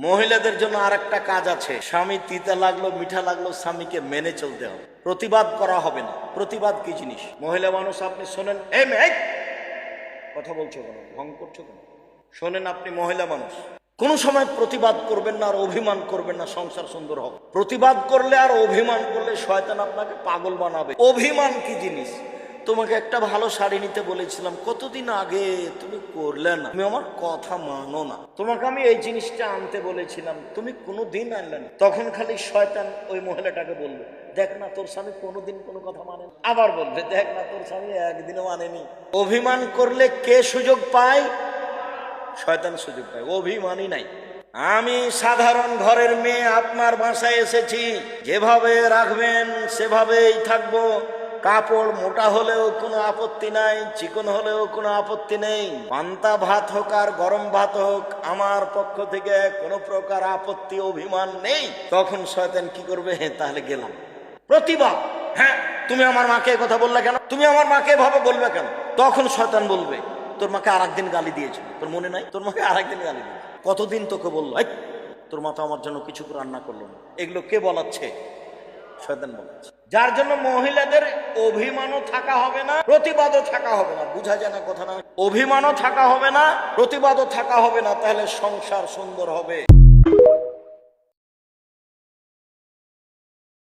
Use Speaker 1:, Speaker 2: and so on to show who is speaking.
Speaker 1: মহিলাদের জন্য আরেকটা কাজ আছে, স্বামী তিতা লাগলো মিঠা লাগলো স্বামীকে মেনে চলতে হবে, প্রতিবাদ করা হবে না। প্রতিবাদ কি জিনিস? মহিলা মানুষ, আপনি শোনেন, এই মেয়ে কথা বলছো কেন, ভং করছো কেন? শোনেন, আপনি মহিলা মানুষ, কোন সময় প্রতিবাদ করবেন না আর অভিমান করবেন না, সংসার সুন্দর হবে। প্রতিবাদ করলে আর অভিমান করলে শয়তান আপনাকে পাগল বানাবে। অভিমান কি জিনিস? তোমাকে একটা ভালো শাড়ি নিতে বলেছিলাম কতদিন আগে, তুমি করলে না, তুমি আমার কথা মানো না। তোমাকে আমি এই জিনিসটা আনতে বলেছিলাম, তুমি কোনোদিন আনলে না। তখন খালি শয়তান ওই মহিলাটাকে বলবে, দেখ না তোর স্বামী কোনোদিন কোনো কথা মানে না। আবার বলবে, দেখ না তোর স্বামী একদিনও মানেনি। অভিমান করলে কে সুযোগ পায়? শয়তান সুযোগ পায়, অভিমানই নাই। আমি সাধারণ ঘরের মেয়ে, আপনার বাসায় এসেছি, যেভাবে রাখবেন সেভাবেই থাকবো। কাপড় মোটা হলেও কোনো আপত্তি নাই, চিকন হলেও কোনো আপত্তি নেই। পান্তা ভাত হোক আর গরম ভাত হোক, আমার পক্ষ থেকে কোনো প্রকার আপত্তি অভিমান নেই। তখন শয়তান কি করবে? তাহলে গেলাম প্রতিবাদ। হ্যাঁ, তুমি আমার মাকে কথা বললে কেন, তুমি আমার মাকে এভাবে বলবে কেন? তখন শয়তান বলবে, তোর মাকে আরেকদিন গালি দিয়েছিল, তোর মনে নাই? তোর মাকে আরেকদিন গালি দিয়েছে, কতদিন তোকে বললো, তোর মা তো আমার জন্য কিছু রান্না করলো না। এগুলো কে বলাচ্ছে? শয়তান বলাচ্ছে। যার জন্য মহিলাদের অভিমানও থাকা হবে না, প্রতিবাদও থাকা হবে না। বুঝা যায় না কথা না? অভিমানও থাকা হবে না, প্রতিবাদও থাকা হবে না, তাহলে সংসার সুন্দর হবে।